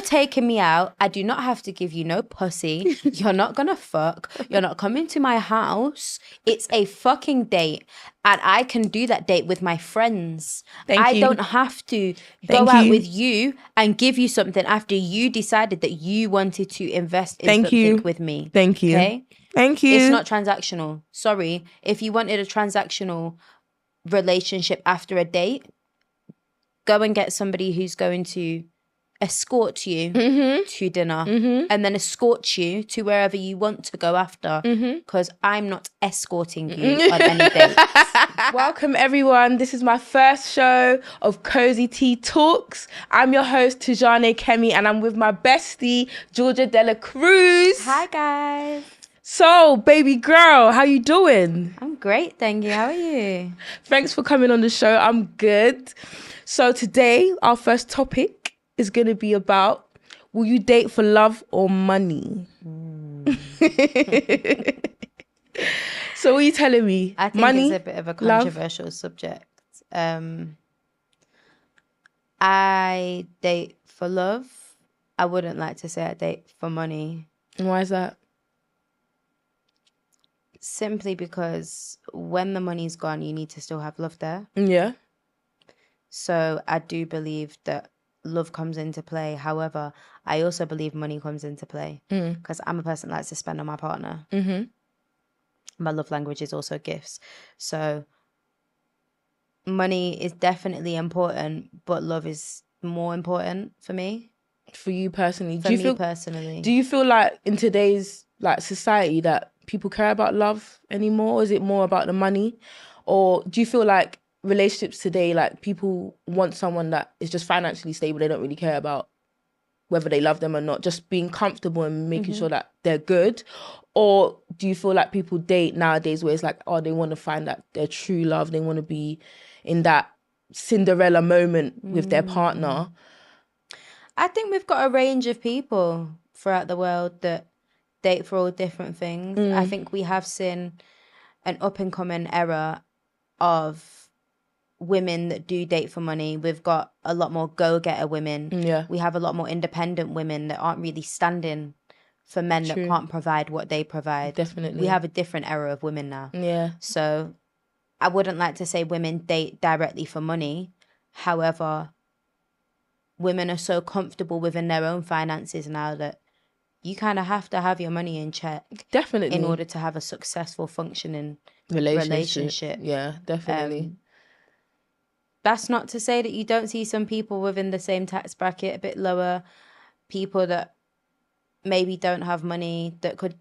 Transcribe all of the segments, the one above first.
taking me out, I do not have to give you no pussy. You're not gonna fuck. You're not coming to my house. It's a fucking date. And I can do that date with my friends. I don't have to go out with you and give you something after you decided that you wanted to invest in something with me. Thank you. Okay? Thank you. It's not transactional. Sorry. If you wanted a transactional relationship after a date, go and get somebody who's going to escort you to dinner and then escort you to wherever you want to go after, because I'm not escorting you on any dates. Welcome everyone. This is my first show of Cozy Tea Talks. I'm your host Tajarne and I'm with my bestie Georgia Dela Cruz. Hi guys. So, baby girl, how you doing? I'm great, thank you. How are you? Thanks for coming on the show. I'm good. So today, our first topic is going to be about, will you date for love or money? So what are you telling me? I think money, it's a bit of a controversial subject. I date for love. I wouldn't like to say I date for money. And why is that? Simply because when the money's gone, you need to still have love there. Yeah. So I do believe that love comes into play. However, I also believe money comes into play because I'm a person that likes to spend on my partner. My love language is also gifts. So money is definitely important, but love is more important for me. For you personally? Personally. Do you feel like in today's society that people care about love anymore? Or is it more about the money? Or do you feel like relationships today, like people want someone that is just financially stable, they don't really care about whether they love them or not, just being comfortable and making sure that they're good? Or do you feel like people date nowadays where it's like, oh, they want to find that their true love, they want to be in that Cinderella moment with their partner? I think we've got a range of people throughout the world that date for all different things. I think we have seen an up-and-coming era of women that do date for money. We've got a lot more go-getter women. Yeah. We have a lot more independent women that aren't really standing for men that can't provide what they provide. Definitely. We have a different era of women now. Yeah. So I wouldn't like to say women date directly for money. However, women are so comfortable within their own finances now that you kind of have to have your money in check. Definitely. In order to have a successful functioning relationship. Yeah, definitely. That's not to say that you don't see some people within the same tax bracket, a bit lower, people that maybe don't have money that could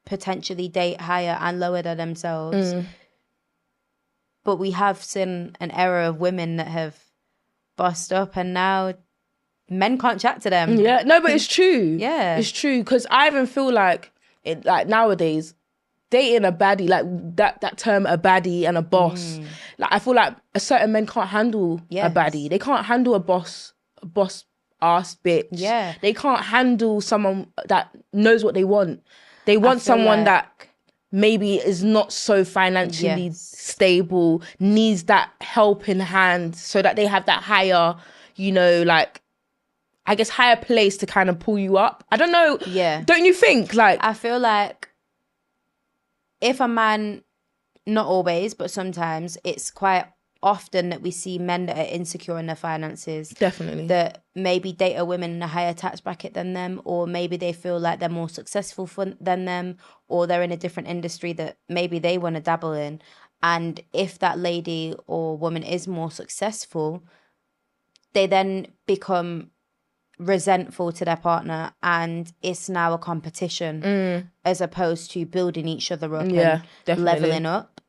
potentially date higher and lower than themselves. But we have seen an era of women that have bossed up and now men can't chat to them. Yeah, no, but it's true. Yeah. It's true, because I even feel like, nowadays, dating a baddie, like that term, a baddie and a boss, like I feel like a certain men can't handle a baddie. They can't handle a boss ass bitch. Yeah. They can't handle someone that knows what they want. They want someone that maybe is not so financially stable, needs that helping hand so that they have that higher, I guess, higher place to kind of pull you up. I don't know. Yeah. Don't you think? I feel like if a man, not always, but sometimes, it's quite often that we see men that are insecure in their finances. Definitely. That maybe date a woman in a higher tax bracket than them, or maybe they feel like they're more successful than them, or they're in a different industry that maybe they want to dabble in. And if that lady or woman is more successful, they then become resentful to their partner, and it's now a competition as opposed to building each other up and leveling up.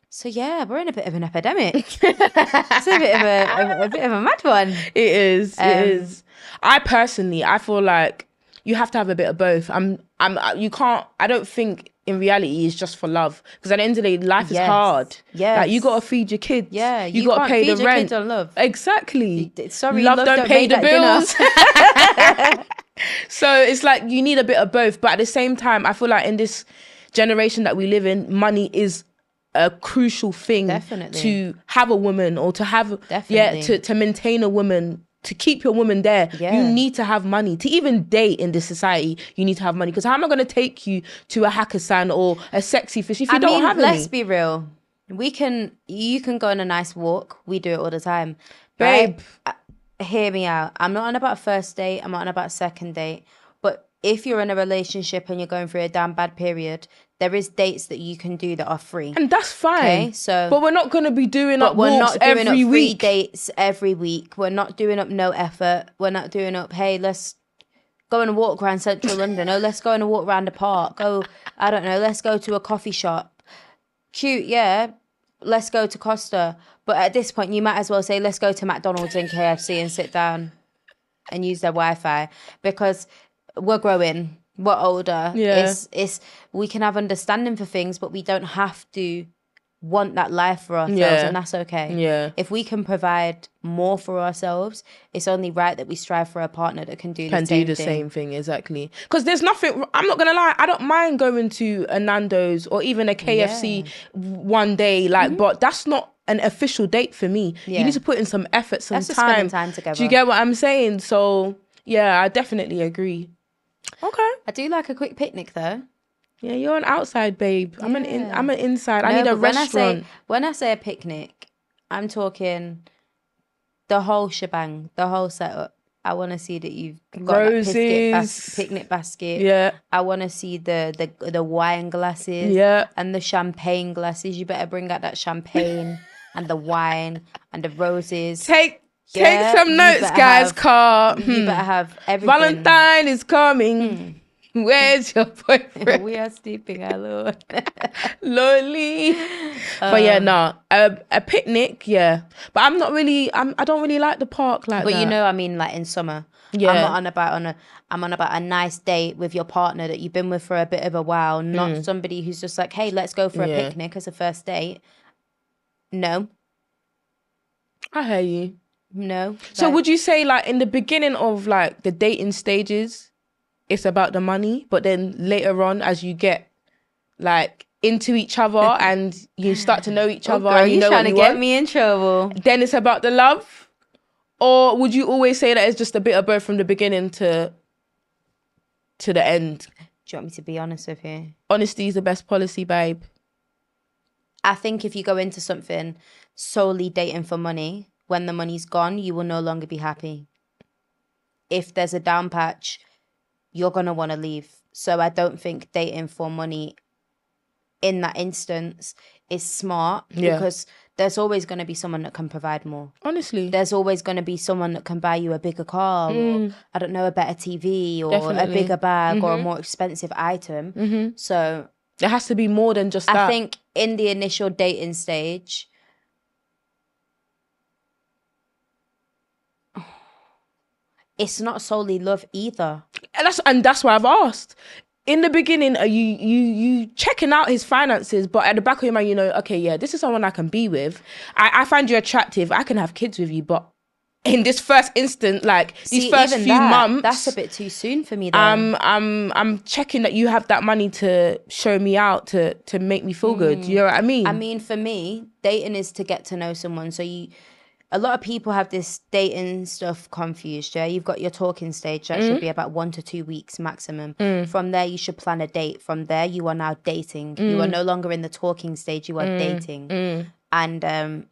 So yeah, we're in a bit of an epidemic. It's a bit of a mad one. It is. It is. I feel like you have to have a bit of both. I don't think in reality it's just for love, because at the end of the day, life is hard. Yeah, like you gotta feed your kids. Yeah, you gotta pay the rent. Kids on love. Exactly. Sorry, love don't pay the bills. So it's like you need a bit of both, but at the same time, I feel like in this generation that we live in, money is a crucial thing to have a woman, or to have to maintain a woman to keep your woman there, Yeah. you need to have money. To even date in this society, you need to have money. Because how am I going to take you to a Hakkasan or a sexy fish if you don't have let's any? be real. You can go on a nice walk. We do it all the time. Babe. Right? Hear me out. I'm not on about first date. I'm not on about second date. But if you're in a relationship and you're going through a damn bad period, there is dates that you can do that are free. And that's fine. Okay, so but we're not going to be doing up we're walks not doing every up free week. dates every week. We're not doing up no effort. We're not doing up, hey, let's go and walk around central London. Oh, let's go and walk around a park. Oh, I don't know, let's go to a coffee shop. Cute, yeah. Let's go to Costa. But at this point, you might as well say, let's go to McDonald's and KFC and sit down and use their Wi-Fi, because we're growing, we're older. Yeah. It's we can have understanding for things, but we don't have to want that life for ourselves, Yeah. and that's okay. Yeah. If we can provide more for ourselves, it's only right that we strive for a partner that can do the same thing, exactly. Because there's nothing, I'm not gonna lie, I don't mind going to a Nando's or even a KFC one day, like, but that's not an official date for me. Yeah. You need to put in some effort, some That's just spending time. time together. Do you get what I'm saying? So yeah, I definitely agree. Okay. I do like a quick picnic though. Yeah, you're an outside babe. I'm an inside. I No, need a but restaurant. When I say a picnic, I'm talking the whole shebang, the whole setup. I want to see that you've got Roses. that picnic basket. Yeah. I want to see the wine glasses. Yeah. And the champagne glasses. You better bring out that champagne and the wine and the roses. Take some notes, guys. You better have everything. Valentine is coming. Where's your boyfriend? We are sleeping alone. Lonely. But yeah, no. A picnic, yeah. But I don't really like the park like that. But you know, I mean, like in summer. Yeah. I'm on about a nice date with your partner that you've been with for a bit of a while, not somebody who's just like, hey, let's go for a picnic as a first date. No. I hear you. No. So would you say, like, in the beginning of like the dating stages, it's about the money, but then later on, as you get like into each other and you start to know each other, girl, and you know trying what to you get want, me in trouble. then it's about the love? Or would you always say that it's just a bit of both from the beginning to the end? Do you want me to be honest with you? Honesty is the best policy, babe. I think if you go into something solely dating for money, when the money's gone, you will no longer be happy. If there's a down patch, you're going to want to leave. So I don't think dating for money in that instance is smart, because there's always going to be someone that can provide more. Honestly. There's always going to be someone that can buy you a bigger car or, I don't know, a better TV or a bigger bag or a more expensive item. So there has to be more than just that. I think in the initial dating stage, it's not solely love either. And that's why I've asked. In the beginning, are you checking out his finances, but at the back of your mind, you know, okay, yeah, this is someone I can be with. I find you attractive. I can have kids with you, but in this first instant, like these first few months, that's a bit too soon for me. Though. I'm checking that you have that money to show me out, to make me feel good. You know what I mean? I mean, for me, dating is to get to know someone. So a lot of people have this dating stuff confused. Yeah, you've got your talking stage. That should be about 1 to 2 weeks maximum. From there, you should plan a date. From there, you are now dating. You are no longer in the talking stage. You are dating, and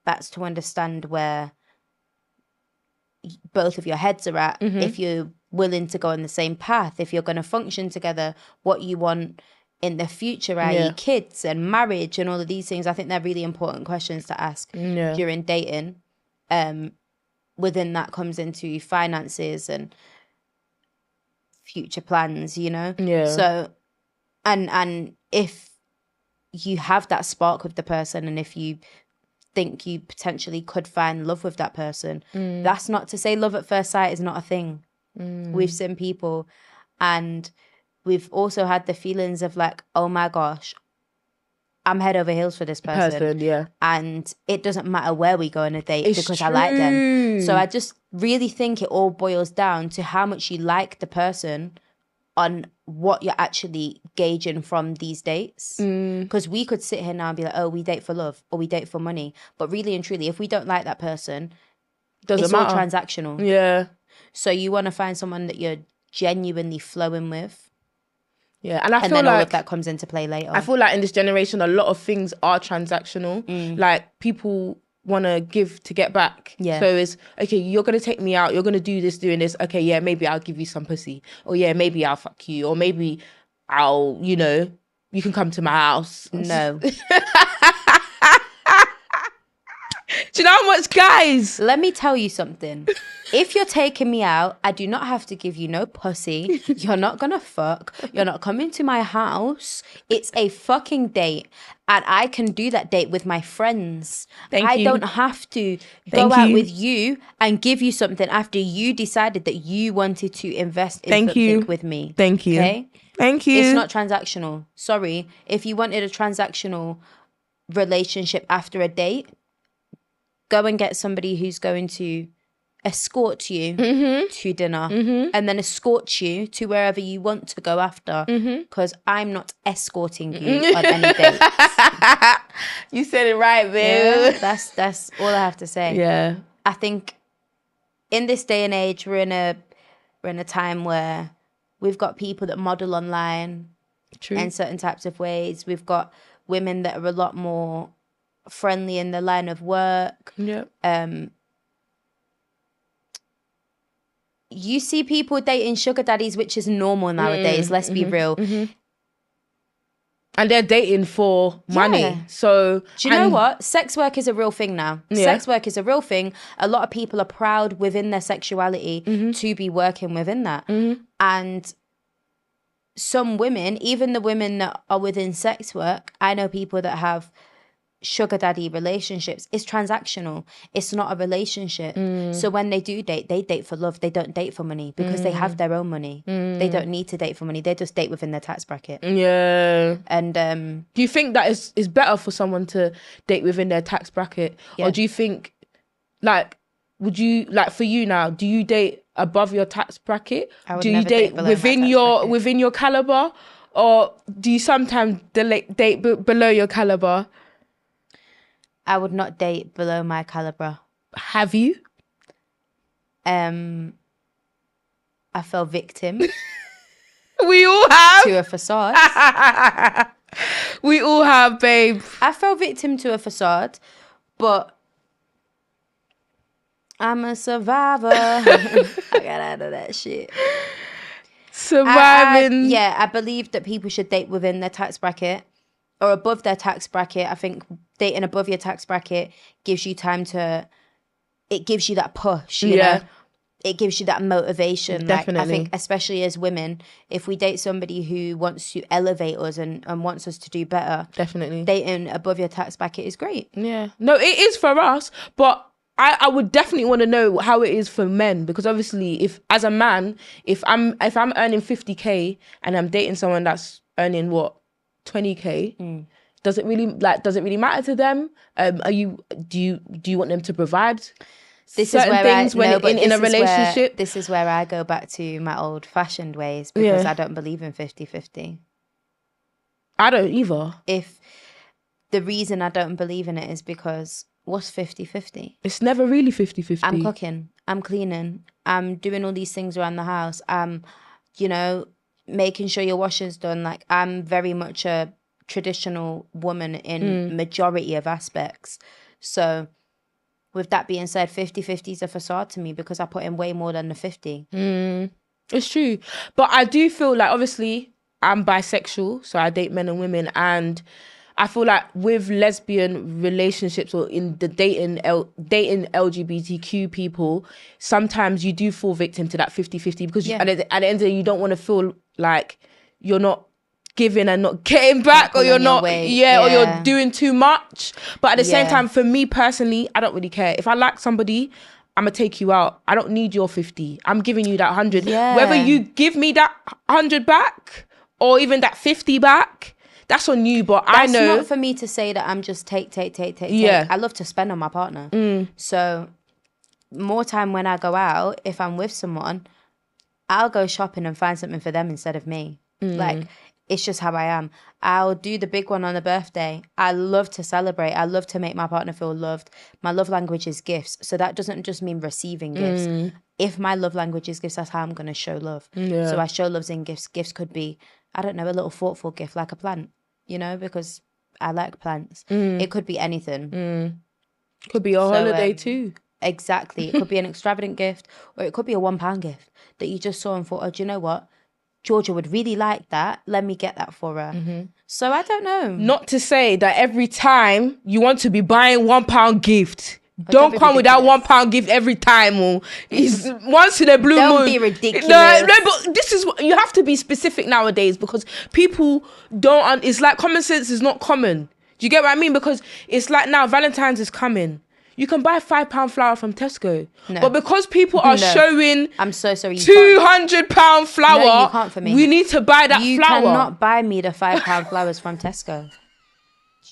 that's to understand where both of your heads are at. If you're willing to go on the same path, if you're going to function together, what you want in the future, i.e. kids and marriage and all of these things. I think they're really important questions to ask during dating. Within that comes into finances and future plans, you know? So, and if you have that spark with the person, and if you think you potentially could find love with that person, that's not to say love at first sight is not a thing. We've seen people, and we've also had the feelings of like, oh my gosh, I'm head over heels for this person. And it doesn't matter where we go on a date because I like them. So I just really think it all boils down to how much you like the person on what you're actually gauging from these dates. Because we could sit here now and be like, oh, we date for love or we date for money. But really and truly, if we don't like that person, Doesn't all matter. transactional. Yeah. So you want to find someone that you're genuinely flowing with. Yeah. And I feel then like all of that comes into play later. I feel like in this generation, a lot of things are transactional. Like people want to give to get back. Yeah. So it's, okay, you're going to take me out. You're going to do this, doing this. Okay, yeah, maybe I'll give you some pussy. Or yeah, maybe I'll fuck you. Or maybe I'll, you know, you can come to my house. No. Do you know how much, guys? Let me tell you something. If you're taking me out, I do not have to give you no pussy. You're not gonna fuck. You're not coming to my house. It's a fucking date. And I can do that date with my friends. Thank I you. don't have to Thank go out you. with you and give you something after you decided that you wanted to invest in Thank something you. with me. Thank you. Okay? Thank you. It's not transactional. Sorry. If you wanted a transactional relationship after a date, go and get somebody who's going to escort you to dinner and then escort you to wherever you want to go after, because I'm not escorting you on any dates. You said it right, babe. Yeah, that's all I have to say. Yeah. I think in this day and age, we're in a time where we've got people that model online in certain types of ways. We've got women that are a lot more friendly in the line of work. Yeah. You see people dating sugar daddies, which is normal nowadays. Let's be real. And they're dating for money. Yeah. So do you know what? Sex work is a real thing now. Yeah. Sex work is a real thing. A lot of people are proud within their sexuality to be working within that. And some women, even the women that are within sex work, I know people that have sugar daddy relationships. It's transactional. It's not a relationship. So when they do date, they date for love. They don't date for money because they have their own money. They don't need to date for money. They just date within their tax bracket. Yeah. And do you think that is better for someone to date within their tax bracket? Yeah. Or do you think, like, would you, like, for you now, do you date above your tax bracket? I would Do you never date date below my within tax your bracket. within your caliber? Or do you sometimes date below your caliber? I would not date below my caliber. Have you? I fell victim We all have. to a facade. We all have, babe. I fell victim to a facade, but I'm a survivor. I got out of that shit. Surviving. I believe that people should date within their tax bracket or above their tax bracket. I think dating above your tax bracket gives you time to, it gives you that push, you know? It gives you that motivation. Definitely. Like, I think especially as women, if we date somebody who wants to elevate us and wants us to do better, Definitely. dating above your tax bracket is great. Yeah. No, it is for us, but I would definitely want to know how it is for men, because obviously if as a man, if I'm earning 50k and I'm dating someone that's earning what, 20k, does it really matter to them? Do you want them to provide This certain is where things in a relationship? This is where I go back to my old fashioned ways, because I don't believe in 50-50. I don't either. If the reason I don't believe in it is because what's 50-50? It's never really 50-50. I'm cooking, I'm cleaning, I'm doing all these things around the house. I'm, making sure your washing's done. Like, I'm very much a traditional woman in majority of aspects. So with that being said, 50-50 is a facade to me because I put in way more than the 50. It's true. But I do feel like, obviously, I'm bisexual, so I date men and women, and I feel like with lesbian relationships or in the dating LGBTQ people, sometimes you do fall victim to that 50-50 because at the end of the day, you don't want to feel like you're not giving and not getting back, or you're not, or you're doing too much. But at the same time, for me personally, I don't really care. If I like somebody, I'm gonna take you out. I don't need your 50. I'm giving you that 100. Whether you give me that 100 back or even that 50 back, that's on you. But I know that's not for me to say that I'm just take. Yeah, I love to spend on my partner. So more time when I go out, if I'm with someone, I'll go shopping and find something for them instead of me. Like, It's just how I am. I'll do the big one on a birthday. I love to celebrate. I love to make my partner feel loved. My love language is gifts. So that doesn't just mean receiving gifts. If my love language is gifts, that's how I'm going to show love. Yeah. So I show love in gifts. Gifts could be, I don't know, a little thoughtful gift like a plant, you know, because I like plants. It could be anything. Could be a holiday too. Exactly. It could be an extravagant gift, or it could be a £1 gift that you just saw and thought, oh, do you know what? Georgia would really like that. Let me get that for her. So I don't know. Not to say that every time you want to be buying £1 gift, don't come with that £1 gift every time. Or it's once in a blue moon. Don't be ridiculous. No, but this is what you have to be specific nowadays, because people don't. It's like common sense is not common. Do you get what I mean? Because it's like now Valentine's is coming. You can buy £5 flour from Tesco. No. But because people are showing I'm so sorry, £200 flour, no, you can't for me. We need to buy that you flour. You cannot buy me the £5 flowers from Tesco.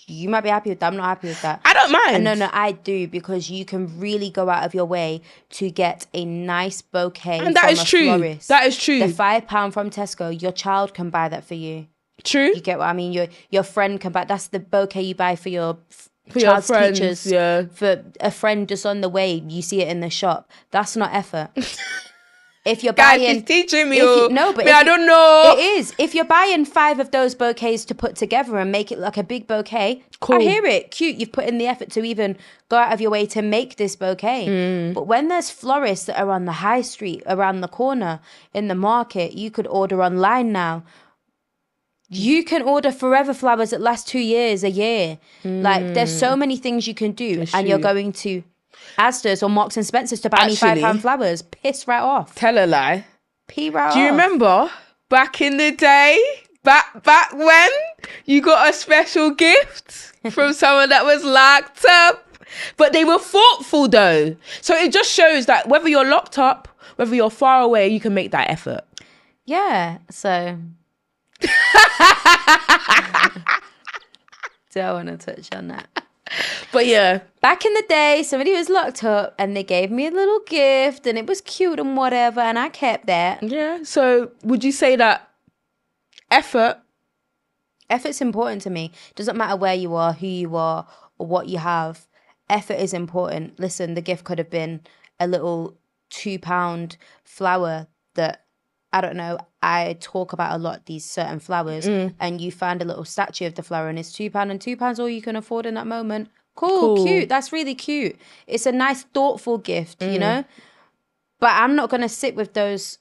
You might be happy with that. I'm not happy with that. I don't mind. No, I do, because you can really go out of your way to get a nice bouquet and that from is a true. florist. That is true. The £5 from Tesco, your child can buy that for you. True. You get what I mean? Your friend can buy. That's the bouquet you buy for your for child's your friends, teachers. Yeah. For a friend just on the way, you see it in the shop. That's not effort. If you're buying, guys, he's teaching me. I don't know. It is. If you're buying 5 of those bouquets to put together and make it like a big bouquet, cool. I hear it. Cute. You've put in the effort to even go out of your way to make this bouquet. But when there's florists that are on the high street, around the corner, in the market, you could order online now. You can order forever flowers that last 2 years, a year. Like, there's so many things you can do. That's and true. you're going to Asda's or Marks and Spencer's to buy me £5 flowers. Piss right off. Tell a lie. Pee right off. Do you remember back in the day, back when you got a special gift from someone that was locked up? But they were thoughtful though. So it just shows that whether you're locked up, whether you're far away, you can make that effort. Yeah, so... Don't want to touch on that. But yeah, back in the day, somebody was locked up and they gave me a little gift and it was cute and whatever, and I kept that. Yeah. So would you say that effort's important to me? Doesn't matter where you are, who you are, or what you have. Effort is important. Listen, the gift could have been a little £2 flower that, I don't know, I talk about a lot, these certain flowers, and you find a little statue of the flower and it's £2, and £2 all you can afford in that moment. Cool, cute. That's really cute. It's a nice, thoughtful gift, you know? But I'm not going to sit with those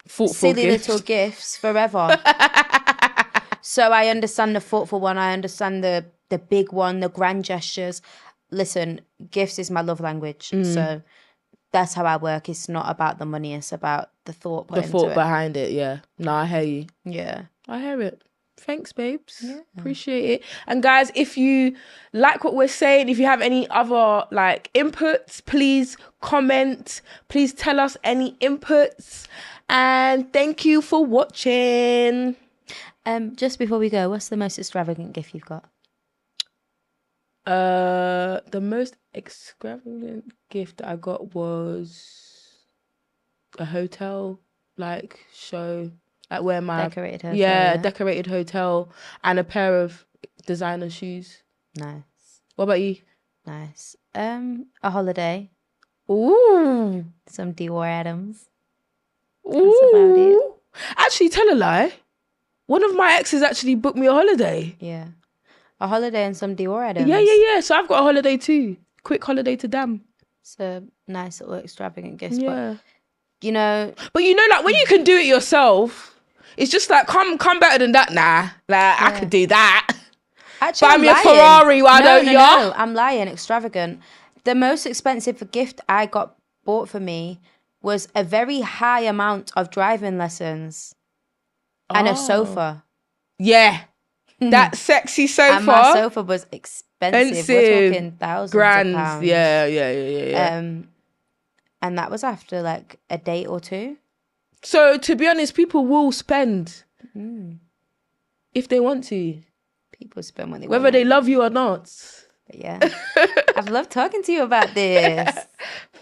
silly little gifts forever. So I understand the thoughtful one. I understand the big one, the grand gestures. Listen, gifts is my love language. So that's how I work. It's not about the money. It's about the thought. The thought behind it, yeah. No, I hear you. Yeah. I hear it. Thanks, babes. Yeah. Appreciate it. And guys, if you like what we're saying, if you have any other like inputs, please comment. Please tell us any inputs. And thank you for watching. Just before we go, what's the most extravagant gift you've got? The most extravagant gift I got was a hotel like show, like where my decorated hotel. Yeah, decorated hotel and a pair of designer shoes. Nice. What about you? Nice. A holiday. Ooh. Some Dior Adams. Ooh. That's about it. Actually, tell a lie. One of my exes actually booked me a holiday. Yeah. A holiday and some Dior Adams. Yeah. So I've got a holiday too. Quick holiday to Dam. It's a nice little extravagant gift. Yeah. But, you know, like when you can do it yourself, it's just like, come better than that now. Like, I could do that. Actually, buy me a Ferrari, why don't you? No, I'm lying. Extravagant. The most expensive gift I got bought for me was a very high amount of driving lessons and a sofa. Yeah. That sexy sofa. And my sofa was expensive. We're talking thousands of pounds. Yeah. And that was after like a date or two. So to be honest, people will spend if they want to. People spend when they whether want. They love you or not. But yeah. I've loved talking to you about this.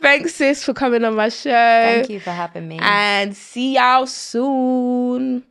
Thanks, sis, for coming on my show. Thank you for having me. And see y'all soon.